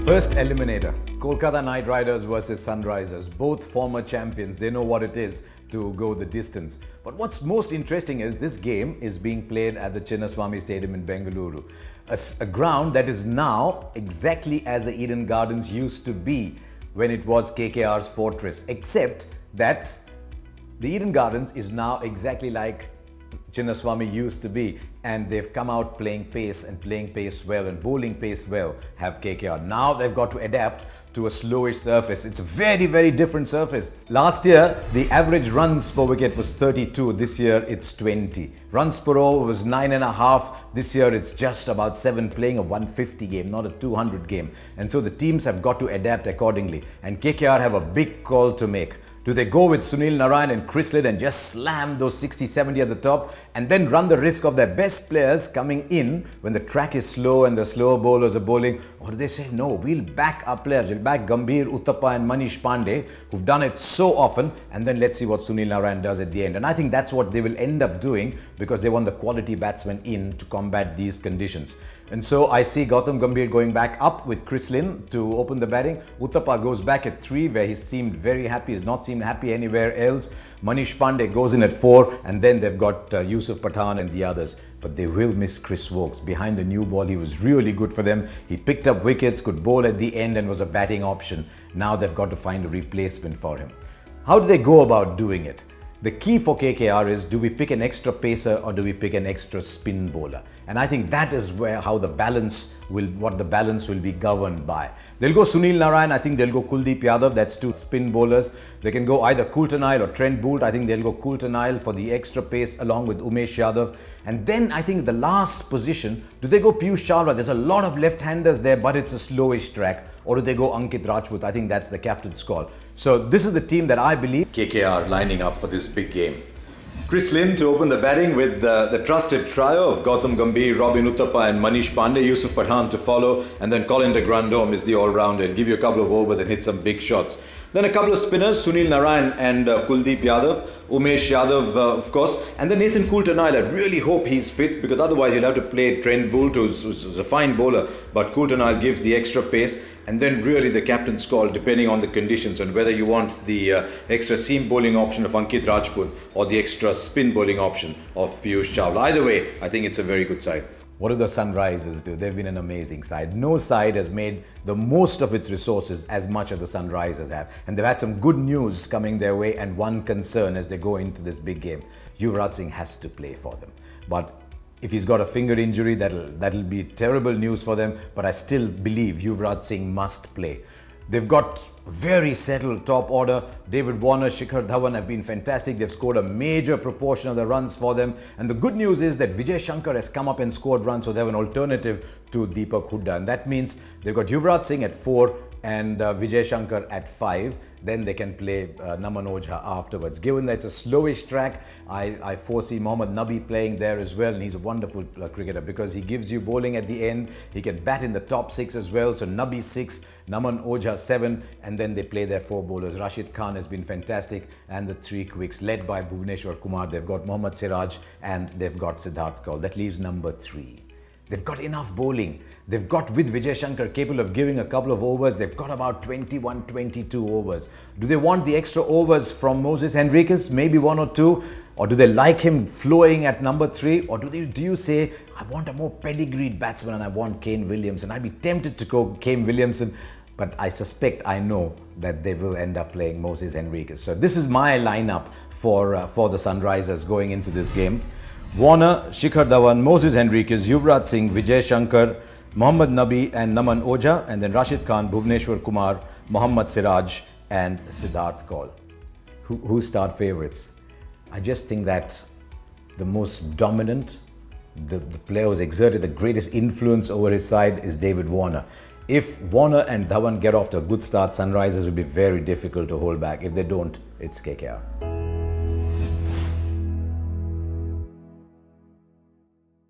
First eliminator, Kolkata Knight Riders versus Sunrisers. Both former champions, they know what it is to go the distance. But what's most interesting is this game is being played at the Chinnaswamy Stadium in Bengaluru. A ground that is now exactly as the Eden Gardens used to be when it was KKR's fortress, except that the Eden Gardens is now exactly like Chinnaswamy used to be, and they've come out playing pace and playing pace well and bowling pace well, have KKR. Now they've got to adapt to a slowish surface. It's a very, very different surface. Last year, the average runs per wicket was 32. This year, it's 20. Runs per over was 9.5. This year, it's just about 7, playing a 150 game, not a 200 game. And so the teams have got to adapt accordingly. And KKR have a big call to make. Do they go with Sunil Narine and Chris Lidd and just slam those 60-70 at the top and then run the risk of their best players coming in when the track is slow and the slower bowlers are bowling? Or do they say, no, we'll back our players, we'll back Gambhir, Uthappa and Manish Pandey, who've done it so often, and then let's see what Sunil Narine does at the end. And I think that's what they will end up doing because they want the quality batsmen in to combat these conditions. And so I see Gautam Gambhir going back up with Chris Lidd to open the batting. Uthappa goes back at 3, where he seemed very happy. He's not seemed happy anywhere else. Manish Pandey goes in at 4, and then they've got Yusuf Pathan and the others. But they will miss Chris Woakes. Behind the new ball, he was really good for them. He picked up wickets, could bowl at the end, and was a batting option. Now they've got to find a replacement for him. How do they go about doing it? The key for KKR is, do we pick an extra pacer or do we pick an extra spin bowler? And I think that is what the balance will be governed by. They'll go Sunil Narine, I think they'll go Kuldeep Yadav, that's 2 spin bowlers. They can go either Coulter-Nile or Trent Boult. I think they'll go Coulter-Nile for the extra pace along with Umesh Yadav. And then I think the last position, do they go Piyush Chawla? There's a lot of left-handers there, but it's a slowish track. Or do they go Ankit Rajput? I think that's the captain's call. So this is the team that I believe KKR lining up for this big game. Chris Lidd to open the batting with the trusted trio of Gautam Gambhir, Robin Uthappa and Manish Pandey, Yusuf Pathan to follow, and then Colin de Grandhomme is the all-rounder. He'll give you a couple of overs and hit some big shots. Then a couple of spinners, Sunil Narine and Kuldeep Yadav, Umesh Yadav of course, and then Nathan Coulter-Nile. I really hope he's fit, because otherwise you'll have to play Trent Boult, who's a fine bowler, but Coulter-Nile gives the extra pace. And then really the captain's call, depending on the conditions and whether you want the extra seam bowling option of Ankit Rajput or the extra spin bowling option of Piyush Chawla. Either way, I think it's a very good side. What do the Sunrisers do? They've been an amazing side. No side has made the most of its resources as much as the Sunrisers have. And they've had some good news coming their way, and one concern as they go into this big game. Yuvraj Singh has to play for them. But if he's got a finger injury, that'll be terrible news for them. But I still believe Yuvraj Singh must play. They've got very settled top order. David Warner, Shikhar Dhawan have been fantastic. They've scored a major proportion of the runs for them. And the good news is that Vijay Shankar has come up and scored runs, so they have an alternative to Deepak Hooda. And that means they've got Yuvraj Singh at 4 and Vijay Shankar at 5. Then they can play Naman Ojha afterwards. Given that it's a slowish track, I foresee Mohammad Nabi playing there as well, and he's a wonderful cricketer because he gives you bowling at the end. He can bat in the top 6 as well. So Nabi 6, Naman Ojha 7, and then they play their 4 bowlers. Rashid Khan has been fantastic, and the 3 quicks led by Bhuvneshwar Kumar. They've got Mohammad Siraj and they've got Siddharth Kaul. That leaves number 3. They've got enough bowling. They've got, with Vijay Shankar, capable of giving a couple of overs. They've got about 21, 22 overs. Do they want the extra overs from Moses Henriques? Maybe 1 or 2. Or do they like him flowing at number 3? Or do you say, I want a more pedigreed batsman and I want Kane Williamson? I'd be tempted to go Kane Williamson, but I know that they will end up playing Moses Henriques. So this is my lineup for the Sunrisers going into this game. Warner, Shikhar Dhawan, Moses Henriques, Yuvraj Singh, Vijay Shankar, Mohammad Nabi and Naman Ojha, and then Rashid Khan, Bhuvneshwar Kumar, Mohammad Siraj and Siddharth Kaul. Who start favourites? I just think that the most dominant, the player who's exerted the greatest influence over his side is David Warner. If Warner and Dhawan get off to a good start, Sunrisers will be very difficult to hold back. If they don't, it's KKR.